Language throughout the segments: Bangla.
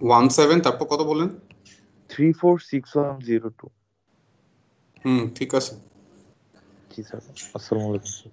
17 তারপর কত বললেন? 346102। ঠিক আছে। জি স্যার। আসসালামু আলাইকুম স্যার।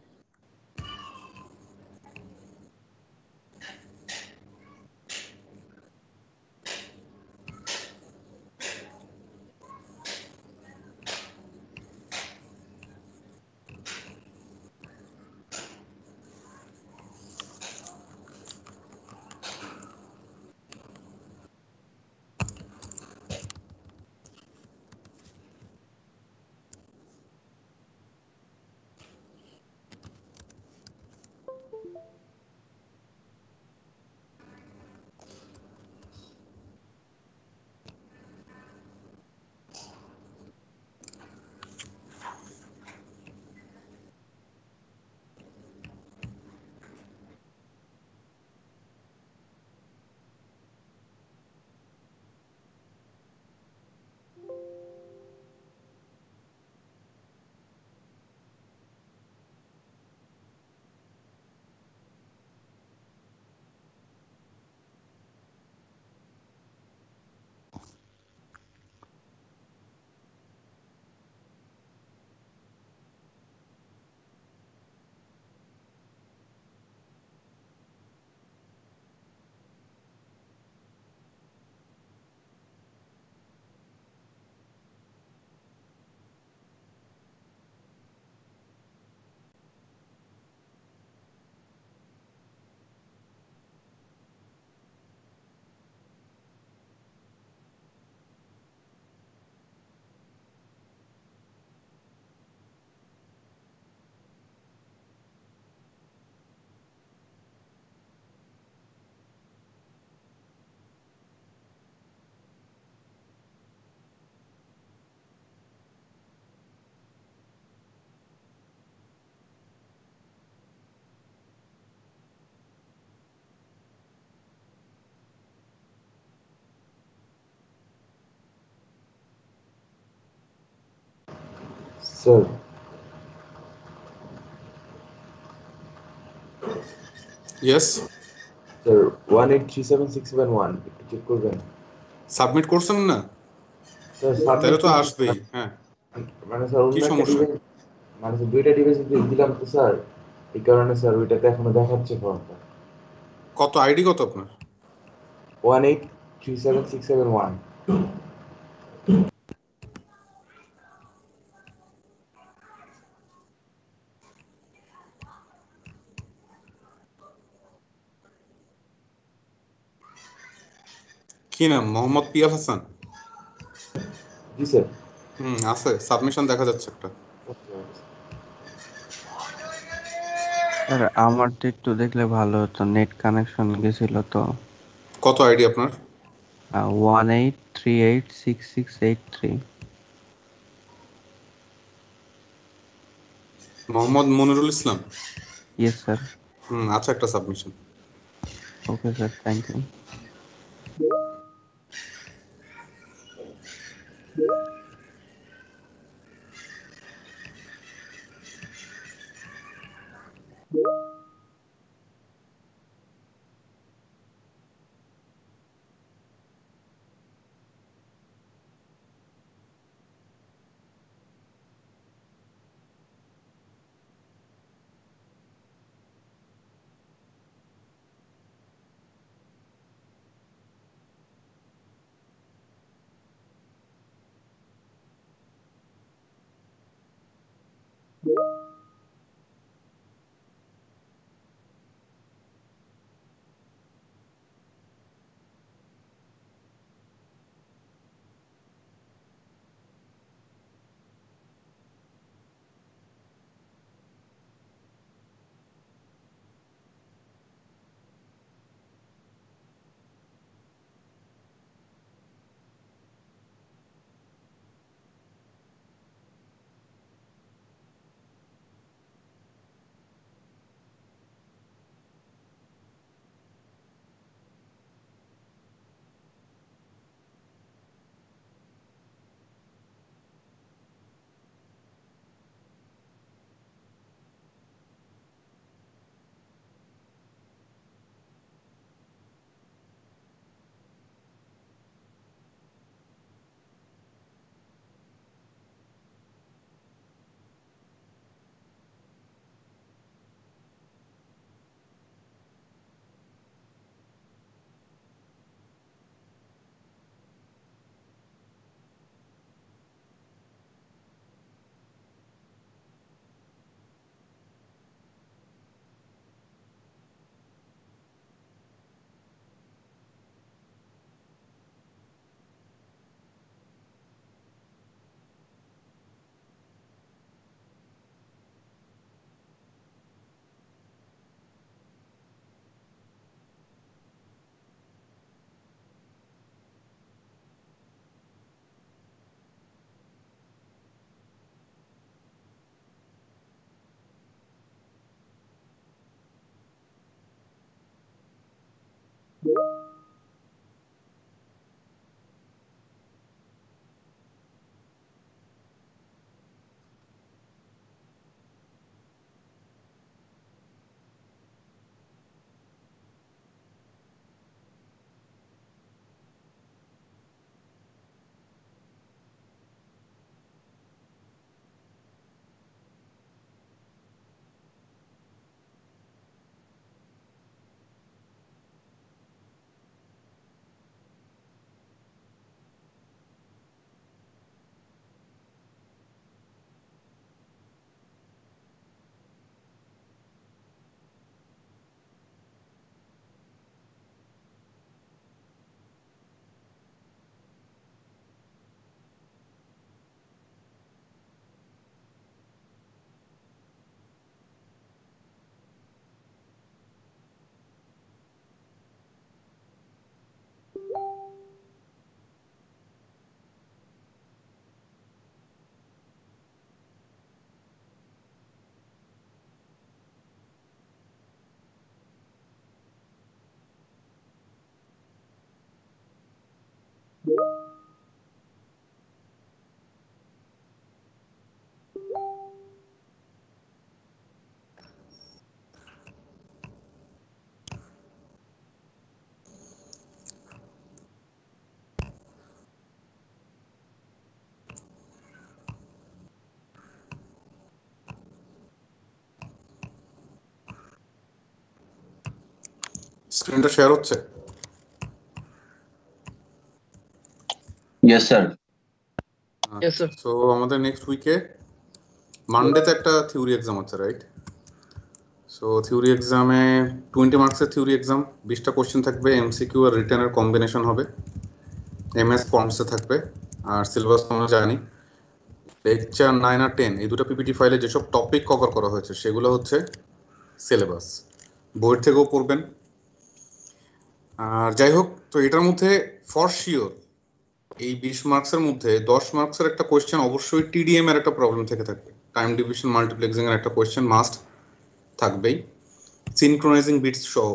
Sir yes. স্যার 1837671 একটু চেক করবেন। সাবমিট করছেন না? স্যার তাহলে সাবমিট তো করছি আসবেই। হ্যাঁ, মানে স্যার কি অন্য একটা সমস্যা? ডিভাইস মানে স্যার দুইটা ডিভাইস দিলাম তো স্যার, এই কারণে স্যার ওইটাতে এখনো দেখাচ্ছে ফর্মটা। কত আইডি কত আপনার? 1837671। কি নাম? মোহাম্মদ পিয়াল হাসান? জি স্যার। আছে, সাবমিশন দেখা যাচ্ছে একটা। স্যার আমারটা একটু দেখলে ভালো হতো, নেট কানেকশন গেছিল তো। কত আইডি আপনার? 183866683। মোহাম্মদ মনিরুল ইসলাম? Yes sir. আচ্ছা, একটা submission. Okay sir, thank you. স্ক্রিনটা শেয়ার হচ্ছে? Yes, sir. Yes, sir. So আমাদের নেক্সট উইকে মানডেতে একটা থিওরি এক্সাম আছে, রাইট? সো থিওরি এক্সামে 20 মার্কসের থিওরি এক্সাম, 20টা কোশ্চেন থাকবে, এমসিকিউ আর রিটেনের কম্বিনেশন হবে, এমএস ফর্মসে থাকবে। আর সিলেবাস আমরা জানি, লেকচার 9 আর 10 এই দুটো পিপিটি ফাইলে যেসব টপিক কভার করা হয়েছে সেগুলো হচ্ছে সিলেবাস, বইয়ের থেকেও পড়বেন। আর যাই হোক, তো এটার মধ্যে ফর শিওর এই 20 মার্কসের মধ্যে 10 মার্কসের একটা কোয়েশ্চেন অবশ্যই টিডিএম এর একটা প্রবলেম থেকে থাকবে, টাইম ডিভিশন মাল্টিপ্লেক্সিং এর একটা কোয়েশ্চেন মাস্ট থাকবেই, সিনক্রোনাইজিং বিটস সহ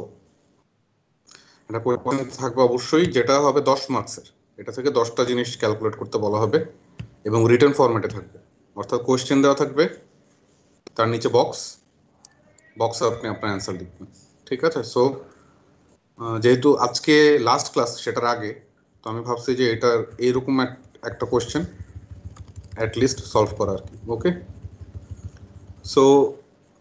একটা কোয়েশ্চেন থাকবে অবশ্যই, যেটা হবে 10 মার্কসের। এটা থেকে 10টা জিনিস ক্যালকুলেট করতে বলা হবে এবং রিটেন ফরম্যাটে থাকবে, অর্থাৎ কোয়েশ্চেন দেওয়া থাকবে, তার নিচে বক্সে আপনি আপনার অ্যান্সার লিখবেন। ঠিক আছে? সো যেহেতু আজকে লাস্ট ক্লাস সেটার আগে, তো আমি ভাবছি যে এটার এইরকম একটা কোয়েশ্চেন অ্যাটলিস্ট সলভ করা আর কি। ওকে, সো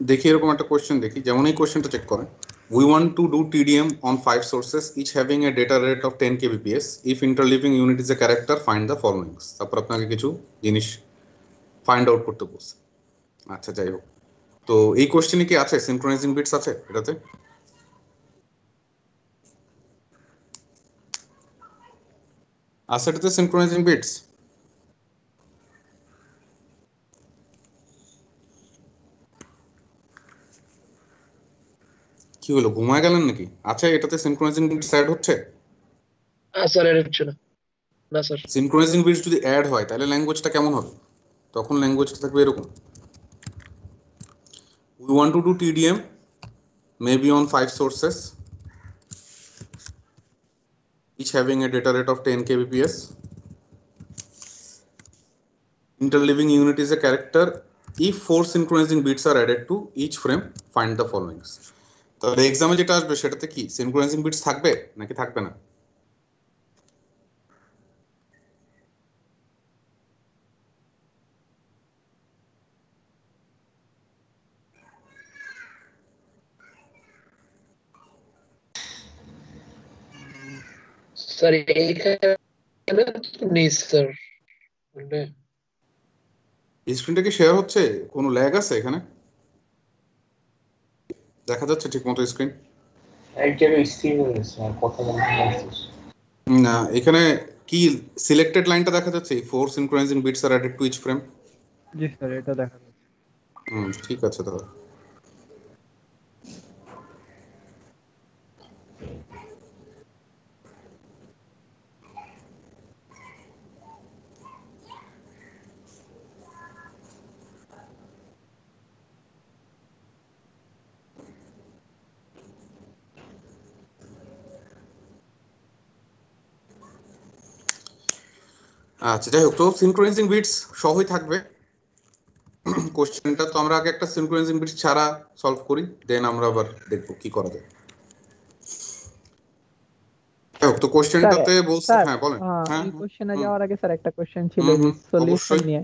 দেখি এরকম একটা কোয়েশ্চেন দেখি, যেমন এই কোয়েশ্চেনটা চেক করেন। We want to do TDM on 5 sources, each having a data rate of 10 kbps. If interleaving unit is a character, find the following. তারপর আপনাকে কিছু জিনিস ফাইন্ড আউট করতে বলছে। আচ্ছা, যাই হোক, তো এই কোয়েশ্চেনে কি আছে সিনক্রোনাইজিং বিটস আছে এটাতে? আছে এটাতে সিনক্রোনাইজিং বিটস? কি হলো, ঘুমায় গেলেন নাকি? আচ্ছা, এটাতে সিনক্রোনাইজিং বিটস অ্যাড হচ্ছে? স্যার এর হচ্ছে না। না স্যার। সিনক্রোনাইজিং বিটস যদি অ্যাড হয় তাহলে ল্যাঙ্গুয়েজটা কেমন হবে? তখন ল্যাঙ্গুয়েজটা থাকবে এরকম: we want to do TDM maybe on 5 sources, each having a data rate of 10 kbps. Interleaving unit is a character. If 4 synchronizing bits are added to each frame, find the following. তাহলে এক্সামে যেটা আসবে সেটাতে কি সিনক্রোনাইজিং বিটস থাকবে নাকি থাকবে না? স্যার এইখানে তো নেই স্যার। মানে স্ক্রিনটা কি শেয়ার হচ্ছে? কোনো ল্যাগ আছে এখানে? দেখা যাচ্ছে ঠিকমতো স্ক্রিন? এক জায়গায় স্থির হয়ে গেছে আর কথা বলতে পারছিস না, এখানে কি সিলেক্টেড লাইনটা দেখা যাচ্ছে, 4 synchronizing bits are added to each frame? G sir, এটা দেখা যাচ্ছে। ঠিক আছে তাহলে। আচ্ছা, যাই হোক, তো সিনক্রোনাইজিং বিটস সহই থাকবে। কোশ্চেনটা তো আমরা আগে একটা সিনক্রোনাইজিং বিটস ছাড়া সলভ করি, দেন আমরা আবার দেখবো কি করা যায়। যাই হোক, তো স্যার কোশ্চেনটাতে বলছে, স্যার হ্যাঁ বলেন। হ্যাঁ, এই হুম, কোশ্চেনে হুম, যাওয়ার আগে স্যার একটা কোশ্চেন ছিল হুম, যে হুম, সলিউশন অবশ্যই। নিয়ে।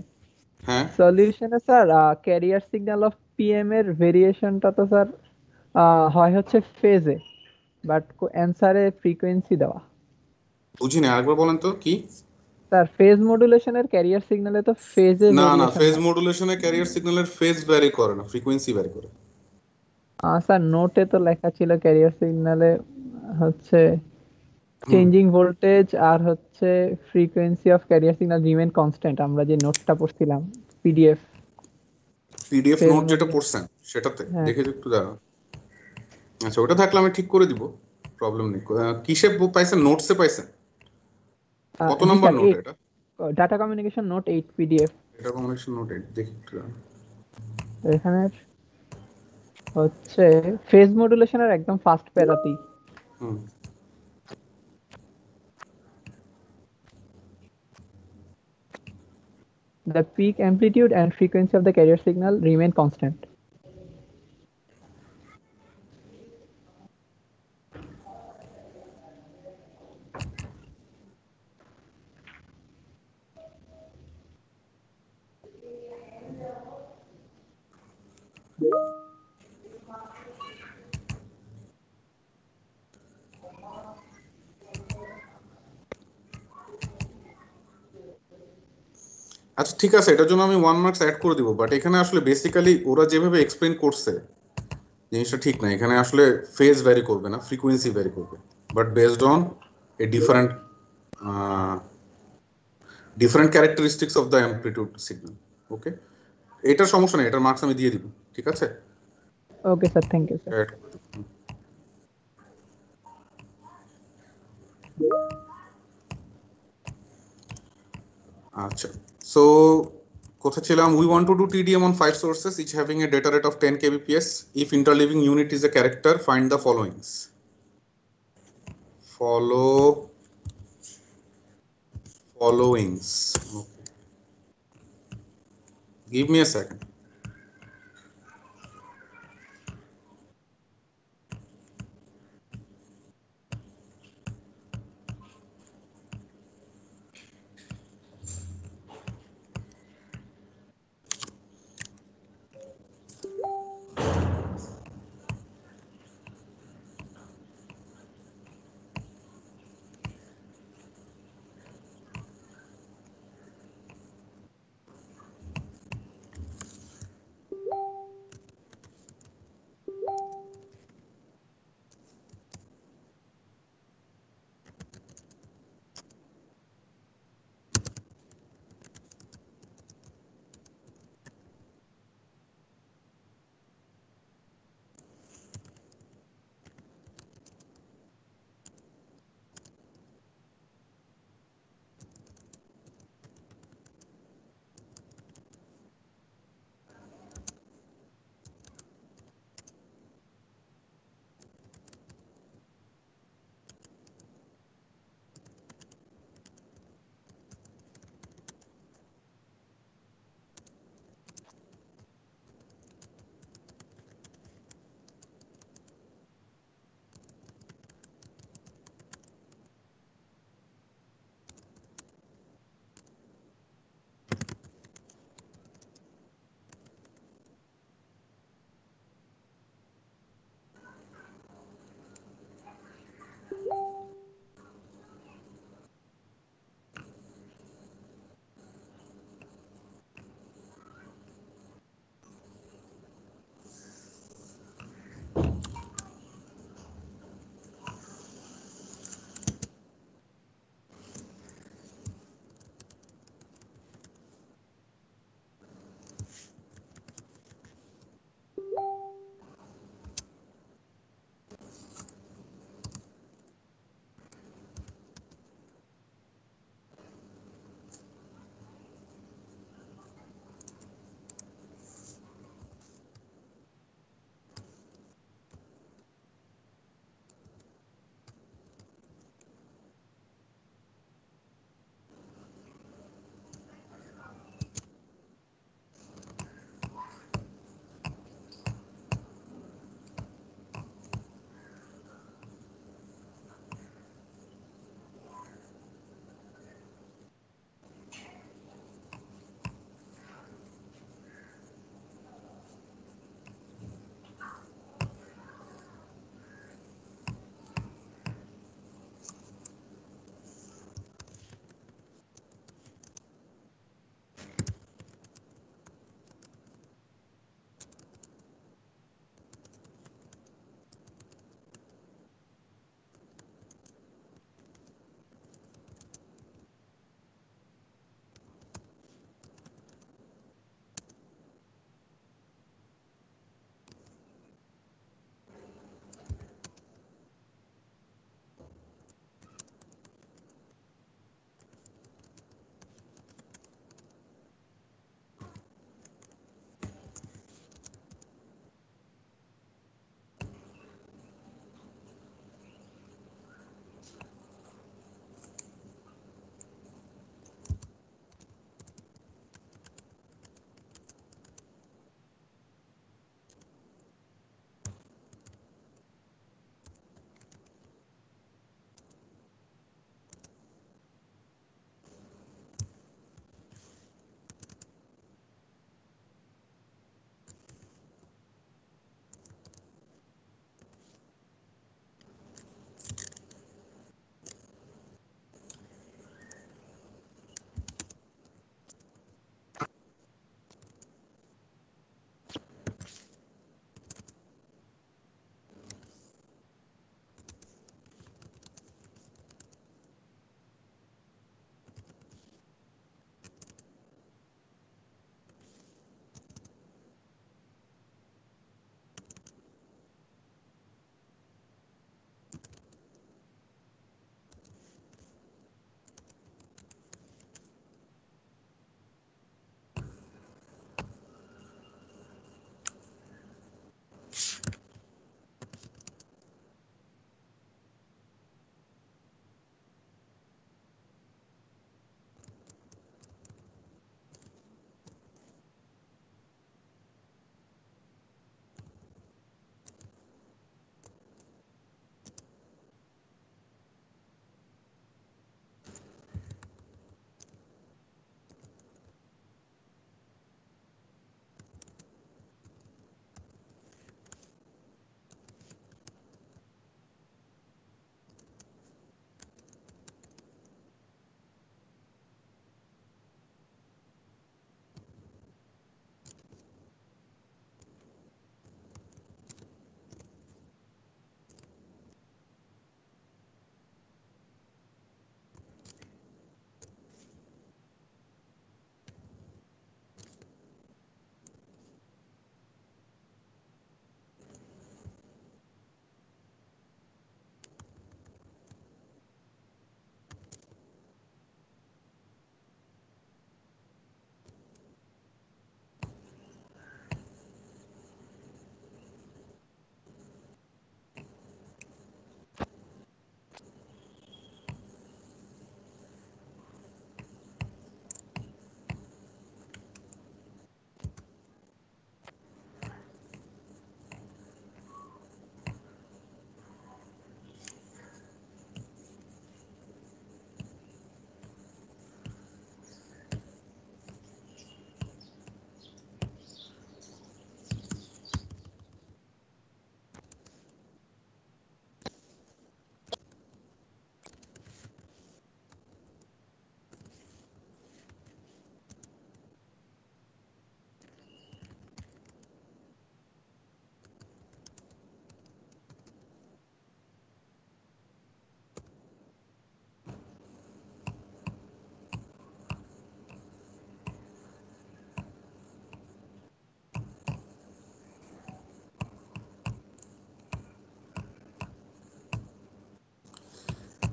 হ্যাঁ, সলিউশনে sir carrier signal of PM এর ভেরিয়েশনটা তো স্যার হয় হচ্ছে ফেজে, বাট অ্যান্সারে ফ্রিকোয়েন্সি দেওয়া। বুঝিনি, আরেকবার বলেন তো কি। স্যার ফেজ মডুলেশনের ক্যারিয়ার সিগন্যালে তো ফেজে না না, ভেরিয়েশন ফেজ হয়। মডুলেশনে ক্যারিয়ার সিগন্যালের ফেজ ভ্যারি করে না, ফ্রিকোয়েন্সি ভ্যারি করে। স্যার নোটে তো লেখা ছিল ক্যারিয়ার সিগন্যালে হচ্ছে হুম, চেঞ্জিং ভোল্টেজ আর হচ্ছে frequency of career signal remain constant, আমরা যে নোটটা পড়ছিলাম পিডিএফ পিডিএফ ফেজ নোট যেটা মডুলেশন। পড়ছেন সেটাতে হ্যাঁ দেখে একটু দাঁড়ান। আচ্ছা, ওটা থাকলে আমি ঠিক করে দিব, প্রবলেম নেই। কিসে পাইছেন, নোটসে পাইছেন? কত জি নাম্বার স্যার, নোট এটা? Data communication note 8 PDF. এটা কম্বিনেশন নোট দেখি একটু দাঁড়ান। এখানে হচ্ছে ফেজ মডুলেশনের একদম ফার্স্ট প্যারাতেই hmm, the peak amplitude and frequency of the carrier signal remain constant. আচ্ছা ঠিক আছে, এটার জন্য আমি 1 মার্কস অ্যাড করে দিব, বাট এখানে আসলে বেসিক্যালি ওরা যেভাবে এক্সপ্লেন করছে জিনিসটা ঠিক না। এখানে আসলে ফেজ ভ্যারি করবে না, ফ্রিকোয়েন্সি ভ্যারি করবে, but based on a different different characteristics of the amplitude signal. Okay, এটার সমস্যা নেই, এটার মার্কস আমি দিয়ে দিব, ঠিক আছে। Okay sir, thank you sir. Add করে দিব। আচ্ছা, সো কথা ছিলাম, we want to do TDM on 5 sources each having a data rate of 10 kbps. If interleaving unit is a character, find the followings. Followings. Okay. Give me a second.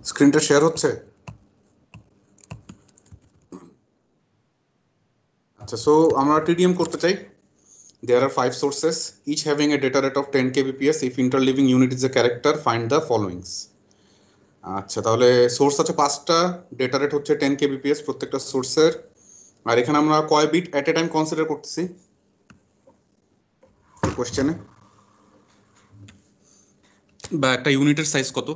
স্ক্রিনটা শেয়ার হচ্ছে? আচ্ছা, সো আমরা টিডিএম করতে চাই। There are 5 sources, each having a data rate of 10 kbps. If interleaving unit is a character, find the followings. আচ্ছা, তাহলে সোর্স আছে 5টা, ডেটা রেট হচ্ছে 10 kbps প্রত্যেকটা সোর্সের। আর এখানে আমরা কয় bit at a time consider করতেছি কোশ্চেনে, বা একটা ইউনিটের সাইজ কত?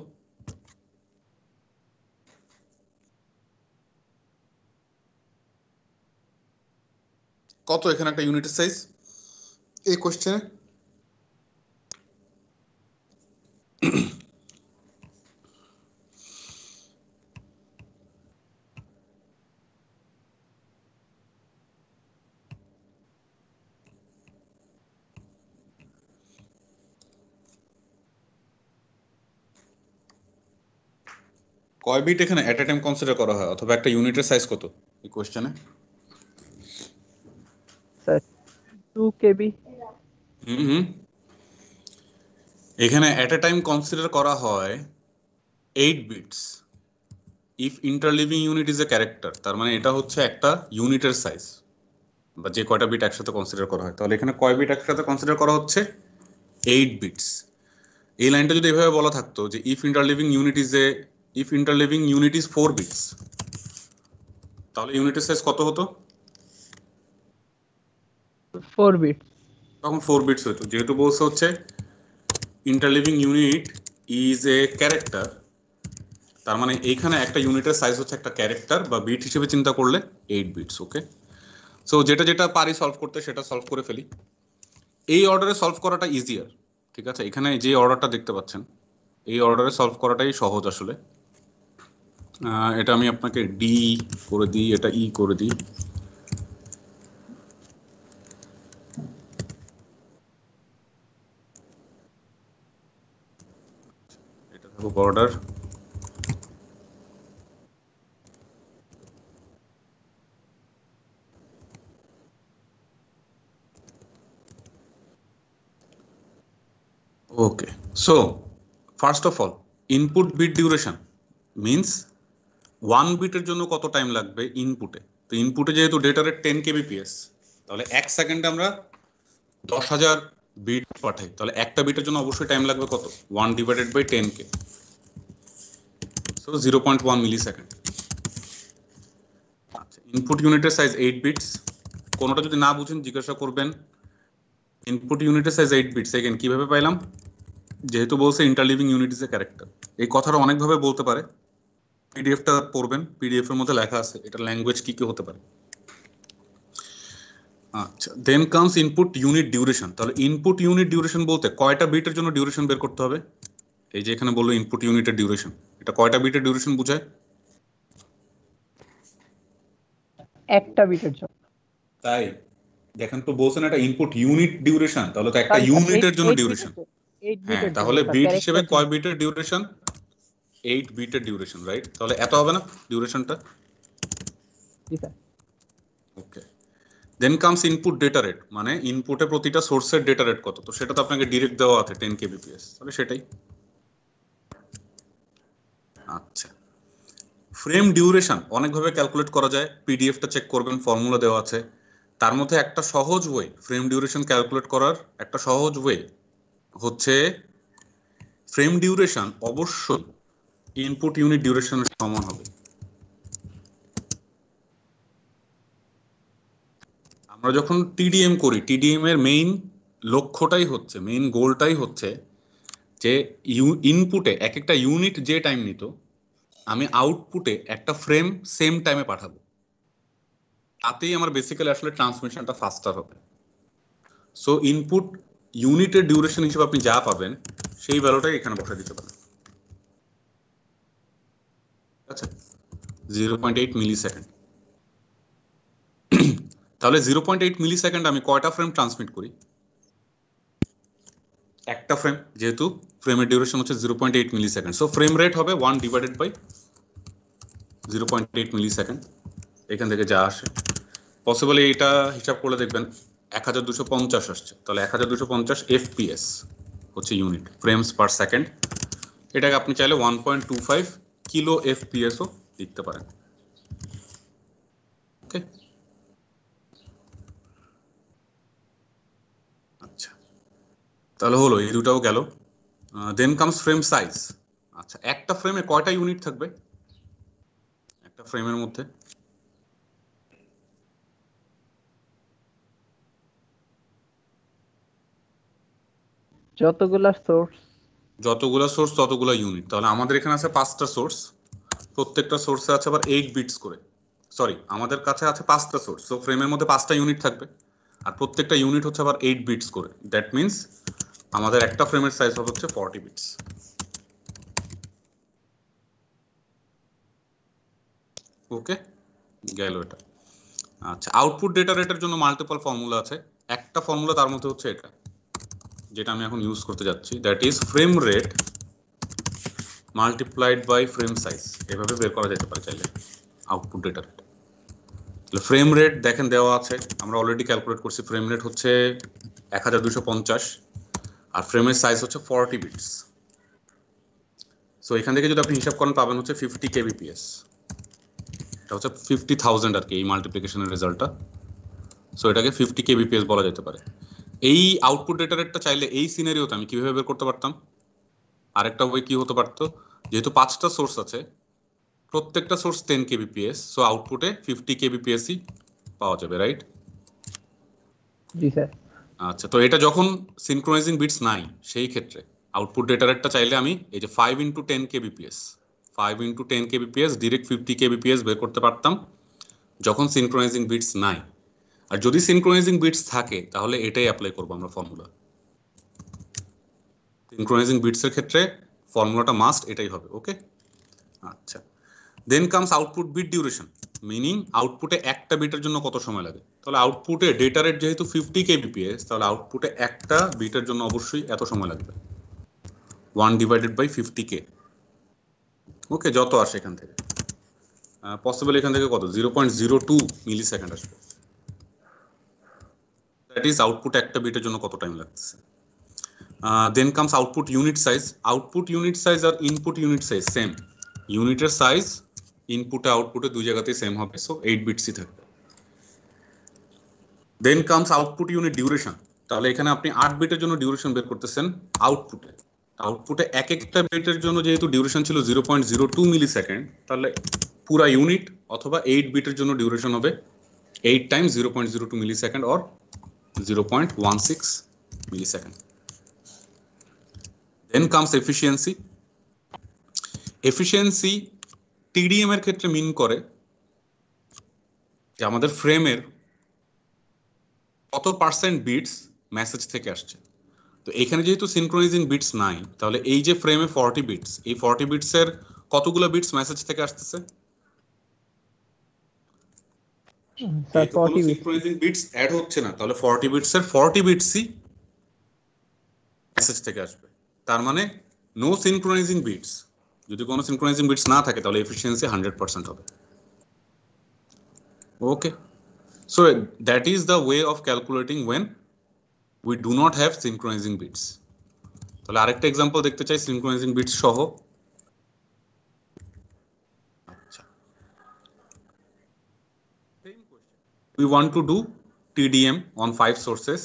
কত এখানে একটা ইউনিটের সাইজ এই কোশ্চেনে? কয় বিট এখানে এট এ টাইম কনসিডার করা হয়, অথবা একটা ইউনিটের সাইজ কত এই কোশ্চেনে? Sir 2 KB। এখানে এট এ টাইম কনসিডার করা হয় 8 bits. If interleaving unit is a character, তার মানে এটা হচ্ছে একটা ইউনিটের সাইজ, বা যে কয়টা বিট একসাথে কনসিডার করা হয়। তাহলে এখানে কয় বিট একসাথে কনসিডার করা হচ্ছে? 8 বিটস। এই লাইনটা যদি এভাবে বলা থাকতো যে if interleaving unit is 4 bits, তাহলে ইউনিটের সাইজ কত হতো? 4 বিট। তখন 4 বিটস হতো। যেহেতু বলছে হচ্ছে ইন্টারলিভিং ইউনিট ইজ এ ক্যারেক্টার, তার মানে এইখানে একটা ইউনিটের সাইজ হচ্ছে একটা ক্যারেক্টার, বা বিট হিসেবে চিন্তা করলে 8 বিটস। ওকে, সো যেটা যেটা পারি সলভ করতে সেটা সলভ করে ফেলি। এই অর্ডারে সলভ করাটা ইজিয়ার, ঠিক আছে? এখানে যে অর্ডারটা দেখতে পাচ্ছেন এই অর্ডারে সলভ করাটাই সহজ আসলে। এটা আমি আপনাকে ডি করে দিই, এটা ই করে দিই। এটা থাকুক order. Okay, so first of all, input bit duration means 1 বিটের জন্য কত টাইম লাগবে ইনপুটে। তো ইনপুটে যেহেতু ডেটা রেট 10 kbps, তাহলে 1 সেকেন্ডে আমরা 10,000 বিট পাঠাই, তাহলে একটা বিটের জন্য অবশ্যই টাইম লাগবে কত? 1 divided by 10k, so 0.1 millisecond. আচ্ছা, ইনপুট ইউনিটের সাইজ 8 বিটস। কোনোটা যদি না বুঝেন জিজ্ঞাসা করবেন। ইনপুট ইউনিটের সাইজ 8 বিটস, এগেন কিভাবে পাইলাম? যেহেতু বলছে ইন্টারলিভিং ইউনিট ইজ এ ক্যারেক্টার। এই কথাটা অনেকভাবে বলতে পারে, পিডিএফটা পড়বেন, পিডিএফ এর মধ্যে লেখা আছে এটা ল্যাঙ্গুয়েজ কি কি হতে পারে। আচ্ছা, then comes input unit duration. তাহলে ইনপুট ইউনিট ডিউরেশন বলতে কয়টা বিটের জন্য ডিউরেশন বের করতে হবে? এই যে এখানে বললো ইনপুট ইউনিটের ডিউরেশন, এটা কয়টা বিটের ডিউরেশন বোঝায়? একটা বিটের জন্য। তাই দেখেন তো, বলছেন এটা ইনপুট ইউনিট ডিউরেশন, তাহলে তো একটা ইউনিটের জন্য ডিউরেশন। হ্যাঁ, তাহলে বিট হিসেবে কয় বিটের ডিউরেশন? 8 বিটের ডিউরেশন, রাইট? তাহলে এত হবে না ডিউরেশনটা? জি sir. Okay, then comes input data rate, মানে ইনপুটে প্রতিটা সোর্সের ডেটা রেট কত? তো সেটা তো আপনাকে ডাইরেক্ট দেওয়া আছে 10 kbps, তাহলে সেটাই। আচ্ছা, ফ্রেম ডিউরেশন অনেকভাবে ক্যালকুলেট করা যায়, পিডিএফটা চেক করবেন, ফর্মুলা দেওয়া আছে। তার মধ্যে একটা সহজ ওয়ে ফ্রেম ডিউরেশন ক্যালকুলেট করার, একটা সহজ ওয়ে হচ্ছে ফ্রেম ডিউরেশন অবশ্যই ইনপুট ইউনিট ডিউরেশনের সমান হবে। আমরা যখন টিডিএম করি, টিডিএম এর মেইন লক্ষ্যটাই হচ্ছে, মেইন গোলটাই হচ্ছে যে ইনপুটে এক একটা ইউনিট যে টাইম নিত, আমি আউটপুটে একটা ফ্রেম সেম টাইমে পাঠাবো, তাতেই আমার বেসিক্যালি আসলে ট্রান্সমিশনটা ফাস্টার হবে। সো ইনপুট ইউনিটের ডিউরেশন হিসেবে আপনি যা পাবেন সেই ভ্যালুটাই এখানে বসাই দিতে পারেন। আচ্ছা, 0.8 মিলি সেকেন্ড। তাহলে 0.8 মিলি সেকেন্ড আমি কয়টা ফ্রেম ট্রান্সমিট করি? একটা ফ্রেম, যেহেতু ফ্রেমের ডিউরেশন হচ্ছে 0.8 মিলি সেকেন্ড, সো ফ্রেম রেট হবে 1 ডিভাইডেড বাই 0.8 মিলি সেকেন্ড। এখান থেকে যা আসে পসিবল এটা হিসাব করলে দেখবেন 1250 আসছে। তাহলে 1250 fps হচ্ছে ইউনিট, ফ্রেমস পার সেকেন্ড। এটাকে আপনি চাইলে 1.25 কিলো FPS ও লিখতে পারেন। ওকে, আচ্ছা তাহলে হলো, এই দুটাও গেল। Then comes frame size. আচ্ছা, একটা ফ্রেমে কয়টা ইউনিট থাকবে একটা ফ্রেমের মধ্যে? যতগুলা সোর্স। যতগুলা সোর্স ততগুলা ইউনিট। তাহলে আমাদের এখানে আছে 5টা সোর্স, প্রত্যেকটা সোর্সে আছে আবার 8 বিটস করে। সরি, আমাদের কাছে আছে 5টা সোর্স, সো ফ্রেমের মধ্যে 5টা ইউনিট থাকবে, আর প্রত্যেকটা ইউনিট হচ্ছে আবার 8 বিটস করে। দ্যাট মিন্স আমাদের একটা ফ্রেমের সাইজ হবে হচ্ছে 40 বিটস। ওকে, গেল এটা। আচ্ছা, আউটপুট ডেটা রেটের জন্য মাল্টিপল ফর্মুলা আছে। একটা ফর্মুলা তার মধ্যে হচ্ছে এটা, যেটা আমি এখন ইউজ করতে যাচ্ছি, that is frame rate multiplied by frame size. এভাবে বের করা যেতে পারে চাইলে আউটপুট ডেটা রেট। তাহলে ফ্রেম রেট দেখেন দেওয়া আছে, আমরা অলরেডি ক্যালকুলেট করছি। ফ্রেম রেট হচ্ছে 1250 আর ফ্রেমের সাইজ হচ্ছে 40 বিটস। সো এখান থেকে যদি আপনি হিসাব করেন পাবেন হচ্ছে 50 kbps। এটা হচ্ছে 50,000 আর কি এই মাল্টিপ্লিকেশনের রেজাল্টটা। সো এটাকে 50 kbps বলা যেতে পারে। এই আউটপুট ডেটা রেটটা চাইলে এই সিনারিওতে আমি কিভাবে বের করতে পারতাম? আরেকটা ওয়ে কি হতে পারতো, যেহেতু 5টা সোর্স আছে, প্রত্যেকটা সোর্স 10 kbps, সো আউটপুটে 50 kbps ই পাওয়া যাবে, রাইট? জি স্যার। আচ্ছা, তো এটা যখন সিনক্রোনাইজিং বিটস নাই, সেই ক্ষেত্রে আউটপুট ডেটা রেটটা চাইলে আমি এই যে 5 × 10 kbps 5 × 10 kbps ডিরেক্ট 50 kbps বের করতে পারতাম যখন সিনক্রোনাইজিং বিটস নাই। আর যদি সিনক্রোনাইজিং বিটস থাকে তাহলে এটাই অ্যাপ্লাই করব আমরা ফর্মুলা। সিনক্রোনাইজিং বিটস এর ক্ষেত্রে ফর্মুলাটা মাস্ট এটাই হবে। ওকে, আচ্ছা। Then comes output bit duration, meaning আউটপুটে একটা বিটের জন্য কত সময় লাগে। তাহলে আউটপুটে ডেটা রেট যেহেতু 50 kbps, তাহলে আউটপুটে একটা বিটের জন্য অবশ্যই এত সময় লাগবে, 1/50k। ওকে, যত আসে এখান থেকে পসিবল, এখান থেকে কত 0.02 মিলি সেকেন্ড আসবে। দ্যাট ইজ আউটপুট একটা বিটের জন্য কত টাইম লাগতেছে। Then comes output unit size. Output unit size আর ইনপুট ইউনিট সাইজ সেম। ইউনিটের সাইজ ইনপুটে আউটপুটে দুই জায়গাতেই সেম হবে, সো 8 বিটসই থাকবে। Then comes output unit duration. তাহলে এখানে আপনি 8 বিটের জন্য ডিউরেশন বের করতেছেন আউটপুটে। আউটপুটে এক একটা বিটের জন্য যেহেতু ডিউরেশন ছিল 0.02 মিলি সেকেন্ড, তাহলে পুরা ইউনিট অথবা 8 বিটের জন্য ডিউরেশন হবে 8 times 0.02 millisecond or 0.16 millisecond. Then comes efficiency. Efficiency TDM এর ক্ষেত্রে মিন করে যে আমাদের ফ্রেমের কত পার্সেন্ট বিটস মেসেজ থেকে আসছে। তো এখানে যেহেতু সিনক্রোনাইজিং বিটস নাই, তাহলে এই যে ফ্রেমে 40 বিটস, এই 40 বিটস এর কতগুলো বিটস মেসেজ থেকে আসতেছে? Sir 40 bit. Synchronising bits add হচ্ছে না, তাহলে 40 বিটস এর 40 বিটসই মেসেজ থেকে আসবে। তার মানে নো সিনক্রোনাইজিং বিটস। যদি কোনো সিনক্রোনাইজিং বিটস না থাকে তাহলে এফিসিয়েন্সি 100% হবে। ওকে, so that is the way of calculating when we do not have synchronizing bits. তাহলে আরেকটা एग्जांपल দেখতে চাই synchronizing bits সহ। আচ্ছা, we want to do TDM on 5 sources,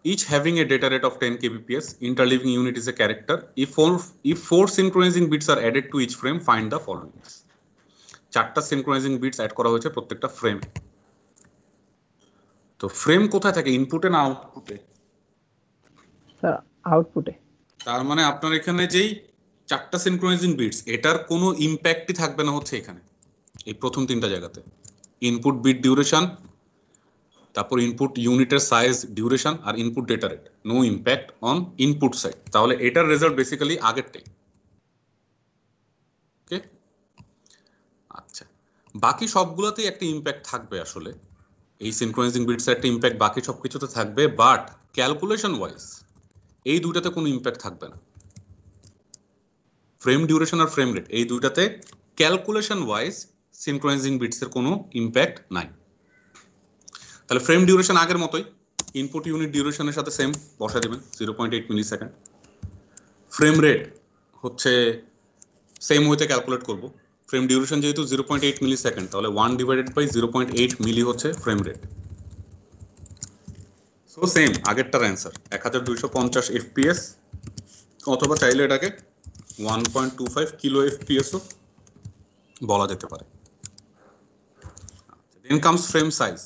each having a data rate of 10 kbps. Interleaving unit is a character. If four synchronizing bits are added to each frame, find the following. 4টা synchronizing bits অ্যাড করা হয়েছে প্রত্যেকটা ফ্রেমে। তো ফ্রেম কোথায় থাকে, ইনপুটে না আউটপুটে? স্যার আউটপুটে। তার মানে আপনার এখানে যেই 4টা সিনক্রোনাইজিং বিটস, এটার কোনো ইম্প্যাক্টই থাকবে না হচ্ছে এখানে এই প্রথম 3টা জায়গাতে। ইনপুট বিট ডিউরেশন, তারপর ইনপুট ইউনিটের সাইজ ডিউরেশন আর input data rate, no impact on input side. তাহলে এটার রেজাল্ট বেসিক্যালি আগেরটাই। ওকে, আচ্ছা, বাকি সবগুলোতেই একটা ইম্প্যাক্ট থাকবে আসলে। এই সিনক্রোনাইজিং বিটস এর একটা ইম্প্যাক্ট বাকি সবকিছুতে থাকবে, বাট ক্যালকুলেশন ওয়াইজ এই দুইটাতে কোনো ইম্প্যাক্ট থাকবে না। ফ্রেম ডিউরেশন আর ফ্রেম রেট এই দুইটাতে ক্যালকুলেশন ওয়াইজ সিনক্রোনাইজিং বিটস এর কোনো ইম্প্যাক্ট নাই। তাহলে ফ্রেম ডিউরেশন আগের মতোই, ইনপুট ইউনিট ডিউরেশনের সাথে সেম বসা দিবেন 0.8 মিলি সেকেন্ড। ফ্রেম রেট হচ্ছে সেম ওয়েতে ক্যালকুলেট করব, ফ্রেম ডিউরেশন যেহেতু 0.8 মিলি সেকেন্ড, তাহলে 1 ডিভাইডেড বাই 0.8 মিলি হচ্ছে ফ্রেম রেট। সো সেম আগেরটার অ্যান্সার 1250 এফপিএস, অথবা চাইলে এটাকে 1.25 কিলো এফপিএসও বলা যেতে পারে। Then comes frame size.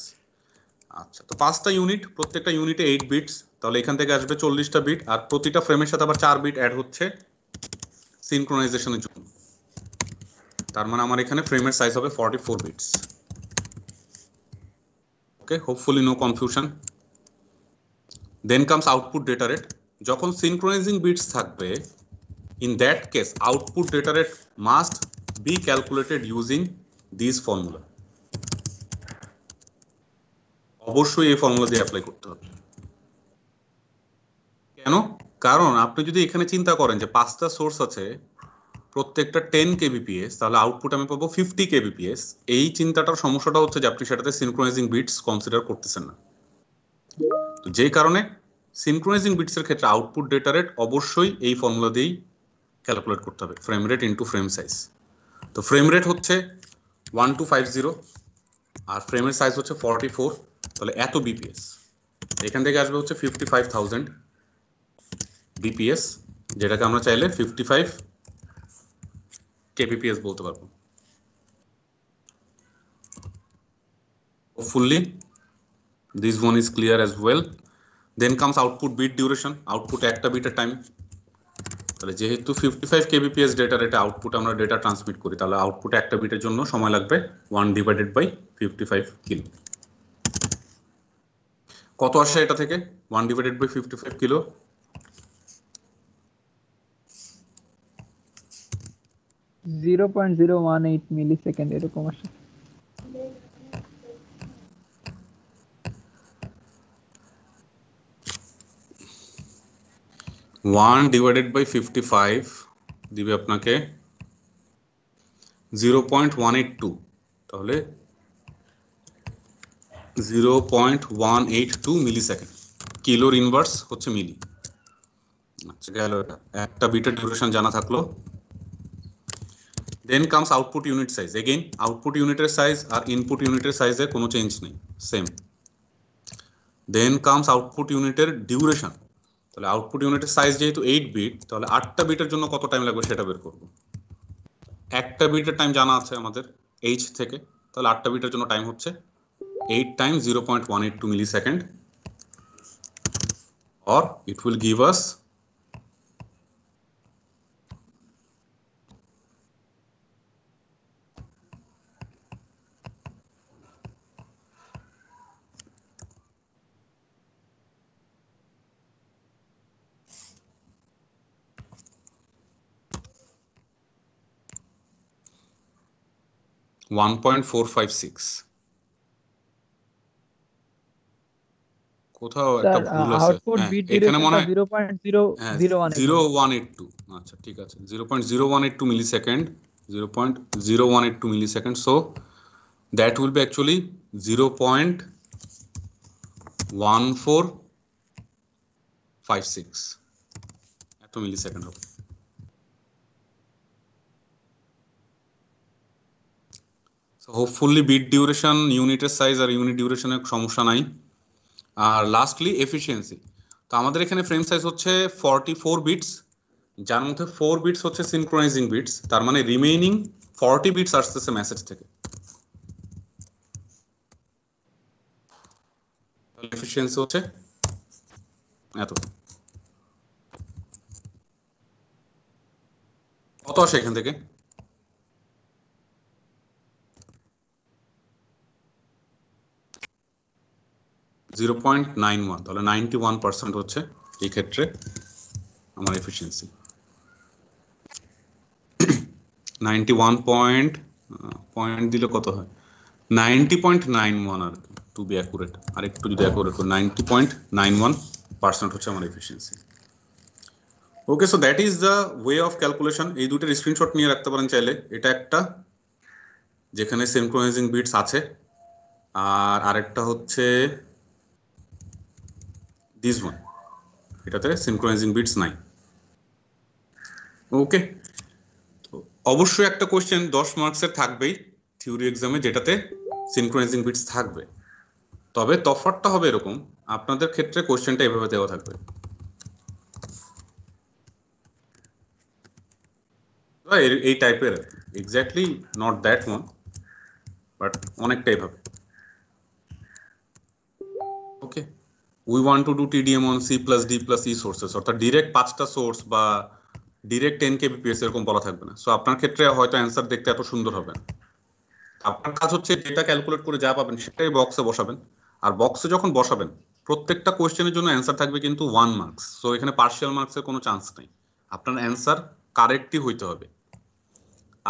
আচ্ছা, তো 5টা ইউনিট, প্রত্যেকটা ইউনিটে 8 বিটস, তাহলে এখান থেকে আসবে 40টা বিট, আর প্রতিটা ফ্রেমের সাথে আবার 4 বিট অ্যাড হচ্ছে সিনক্রোনাইজেশনের জন্য। তার মানে আমার এখানে ফ্রেমের সাইজ হবে 44 bits. Okay, hopefully no confusion. Then comes output data rate. যখন সিনক্রোনাইজিং বিটস থাকবে, in that case output data rate must be calculated using this formula. অবশ্যই এই ফর্মুলা দিয়ে অ্যাপ্লাই করতে হবে। কেন? কারণ আপনি যদি এখানে চিন্তা করেন যে 5টা সোর্স আছে, প্রত্যেকটা 10 kbps, তাহলে আউটপুট আমি পাবো 50 kbps। এই চিন্তাটার সমস্যাটা হচ্ছে যে আপনি সেটাতে সিনক্রোনাইজিং বিটস কনসিডার করতেছেন না। তো যেই কারণে সিনক্রোনাইজিং বিটসের ক্ষেত্রে আউটপুট ডেটা রেট অবশ্যই এই ফর্মুলা দিয়েই ক্যালকুলেট করতে হবে, frame rate into frame size. তো ফ্রেম রেট হচ্ছে 1250 আর ফ্রেমের সাইজ হচ্ছে 44, তাহলে এত বিপিএস। এখান থেকে আসবে হচ্ছে 55,000 বিপিএস, যেটাকে আমরা চাইলে 55 kbps বলতে পারবো। Hopefully this one is clear as well. Then comes output bit duration. Output একটা বিটের টাইম, তাহলে যেহেতু 55 kbps ডেটা রেটে আউটপুট আমরা ডেটা ট্রান্সমিট করি, তাহলে আউটপুট একটা বিটের জন্য সময় লাগবে 1 ডিভাইডেড বাই 55 কিলো। কত আসে এটা থেকে? 1 divided by 55 kilo 0.018 millisecond এরকম আসে। ওয়ান ডিভাইডেড বাই 55 দিবে আপনাকে 0.182, তাহলে 0.182 মিলি সেকেন্ড। কিলোর ইনভার্স হচ্ছে মিলি। আচ্ছা, গেল এটা। একটা বিটের ডিউরেশন জানা থাকলো। Then comes output unit size. Again output ইউনিটের সাইজ আর ইনপুট ইউনিটের সাইজে কোনো চেঞ্জ নেই, সেম। দেন কামস আউটপুট ইউনিটের ডিউরেশন। তাহলে আউটপুট ইউনিটের সাইজ যেহেতু 8 বিট, তাহলে 8টা বিটের জন্য কত টাইম লাগবে সেটা বের করব। একটা বিটের টাইম জানা আছে আমাদের h থেকে, তাহলে 8টা বিটের জন্য টাইম হচ্ছে 8 times 0.182 millisecond, or it will give us 1.456। কোথাও একটা ভুল আছে, আউটপুট বিট এখানে মনে ডিউরেশনটা হয় 0.001 0182। আচ্ছা ঠিক আছে, 0.018 millisecond, 0.018 millisecond. So that will be actually 0.1456 এত মিলিসেকেন্ড হবে। হোপফুলি বিট ডিউরেশন, ইউনিটের সাইজ আর ইউনিট ডিউরেশনের সমস্যা নাই। আর লাস্টলি এফিসিয়েন্সি। তো আমাদের এখানে ফ্রেম সাইজ হচ্ছে 44 বিটস, যার মধ্যে 4 বিটস হচ্ছে সিনক্রোনাইজিং বিটস, তার মানে রিমেইনিং 40 বিটস আসতেছে মেসেজ থেকে। এফিসিয়েন্সি হচ্ছে এত। কত আসে এখান থেকে? .91, তাহলে 91% হচ্ছে এই ক্ষেত্রে আমার এফিসিয়েন্সি। 91 পয়েন্ট দিলে কত হয়? 90.91 আর কি, টু বি অ্যাকুরেট। আর একটু যদি অ্যাকুরেট করি, 90.91% হচ্ছে আমার efficiency. Okay, so that is the way of calculation. এই দুটোর স্ক্রিনশট নিয়ে রাখতে পারেন চাইলে। এটা একটা যেখানে সিনক্রোনাইজিং বিটস আছে, আর আরেকটা হচ্ছে দিস ওয়ান, এটাতে সিনক্রোনাইজিং বিটস নাই। ওকে, তো অবশ্যই একটা কোশ্চেন 10 মার্কসের থাকবেই থিওরি এক্সামে, যেটাতে সিনক্রোনাইজিং বিটস থাকবে। তবে তফাৎটা হবে এরকম, আপনাদের ক্ষেত্রে কোশ্চেনটা এভাবে দেওয়া থাকবে, এই টাইপের, exactly not that one, but অনেকটাই ভাবে। Okay, we want to do TDM on C plus D plus E sources, অর্থাৎ ডিরেক্ট 5টা সোর্স বা ডিরেক্ট 10 kbps এরকম বলা থাকবে না। সো আপনার ক্ষেত্রে হয়তো অ্যান্সার দেখতে এত সুন্দর হবে না। আপনার কাজ হচ্ছে ডেটা ক্যালকুলেট করে যা পাবেন সেটাই বক্সে বসাবেন, আর বক্সে যখন বসাবেন প্রত্যেকটা কোশ্চেনের জন্য অ্যান্সার থাকবে কিন্তু 1 মার্কস। সো এখানে পার্শিয়াল মার্কসের কোনো চান্স নেই, আপনার অ্যান্সার কারেক্টই হইতে হবে।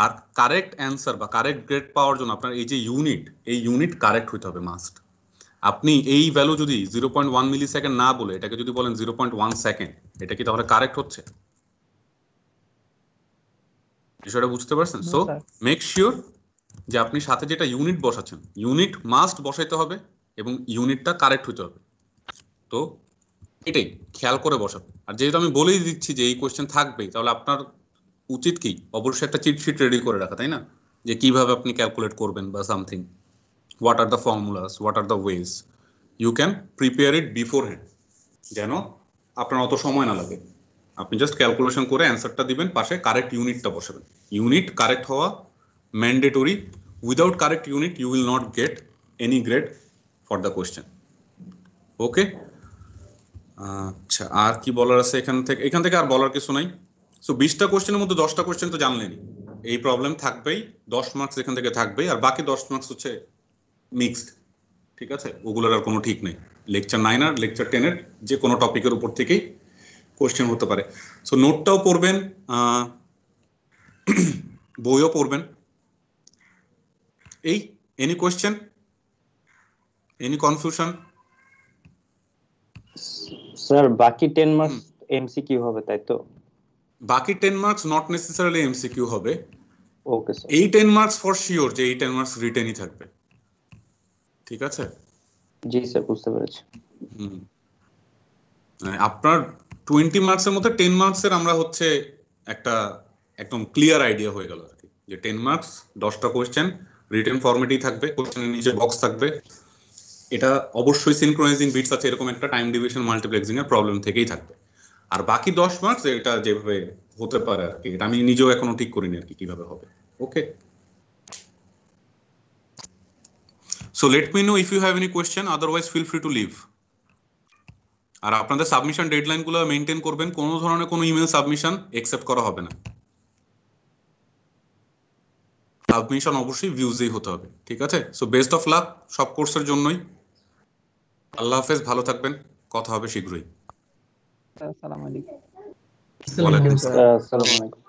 আর কারেক্ট অ্যান্সার বা কারেক্ট গ্রেড পাওয়ার জন্য আপনার এই যে ইউনিট, এই ইউনিট কারেক্ট হইতে হবে মাস্ট। আপনি এই ভ্যালু যদি 0.1 মিলি সেকেন্ড না বলে এটাকে যদি বলেন 0.1 সেকেন্ড, এটা কি তাহলে কারেক্ট হচ্ছে? বিষয়টা বুঝতে পারছেন? সো মেক শিওর যে আপনি সাথে যেটা ইউনিট বসাচ্ছেন, ইউনিট মাস্ট বসাইতে হবে এবং ইউনিটটা কারেক্ট হইতে হবে। তো এটাই খেয়াল করে বসাবেন। আর যেহেতু আমি বলেই দিচ্ছি যে এই কোশ্চেন থাকবেই, তাহলে আপনার উচিত কি অবশ্যই একটা চিট শিট রেডি করে রাখা, তাই না? যে কিভাবে আপনি ক্যালকুলেট করবেন বা something, what are the formulas, what are the ways, you can prepare it beforehand, যেন আপনার অত সময় না লাগে। আপনি জাস্ট ক্যালকুলেশন করে অ্যান্সারটা দিবেন, পাশে কারেক্ট ইউনিটটা বসাবেন। ইউনিট কারেক্ট হওয়া mandatory, without correct unit you will not get any grade for the question. Okay, আচ্ছা আর কি বলার আছে এখান থেকে আর বলার কিছু নাই। সো 20টা কোশ্চেনের মধ্যে 10টা কোশ্চেন তো জানলেনই, এই প্রবলেম থাকবেই, 10 মার্কস এখান থেকে থাকবেই, আর বাকি 10 মার্কস হচ্ছে মিক্সড, ঠিক আছে? ওগুলোর আর কোনো ঠিক নেই। লেকচার 9 আর লেকচার 10 এর যে কোনো টপিকের উপর থেকেই কোশ্চেন হতে পারে। সো নোটটাও পড়বেন, বইও পড়বেন। এই any question, any confusion? Sir বাকি 10 মার্কস এমসিকিউ হবে তাই তো? বাকি 10 মার্কস নট নেসেসারিলি এমসিকিউ হবে। Okay sir. এই 10 মার্কস ফর শিওর যে এই 10 মার্কস রিটেনই থাকবে, ঠিক আছে? জি স্যার, বুঝতে পেরেছি। আপনার 20 মার্কসের মধ্যে 10 মার্কসের আমরা হচ্ছে একটা একদম ক্লিয়ার আইডিয়া হয়ে গেল আর কি, যে 10 মার্কস 10টা কোশ্চেন রিটেন ফরম্যাটেই থাকবে, কোশ্চেনের নিচে বক্স থাকবে, এটা অবশ্যই সিনক্রোনাইজিং বিটস আছে এরকম একটা টাইম ডিভিশন মাল্টিপ্লেক্সিং এর প্রবলেম থেকেই থাকবে। আর বাকি 10 মার্কস এটা যেভাবে হতে পারে আর কি, এটা আমি নিজেও এখনো ঠিক করিনি আর কি কিভাবে হবে। Okay, so let me know if you have any question, otherwise feel free to leave. আর আপনাদের সাবমিশন ডেডলাইন গুলো মেনটেন করবেন, কোনো ধরনের কোনো ইমেল সাবমিশন একসেপ্ট করা হবে না। সাবমিশন অবশ্যই ভিউজেই হতে হবে, ঠিক আছে? সো বেস্ট অফ লাক সব কোর্সের জন্যই। আল্লাহ হাফেজ, ভালো থাকবেন, কথা হবে শীঘ্রই। আসসালামু আলাইকুম। ওয়ালাইকুম আসসালাম। আসসালামু আলাইকুম।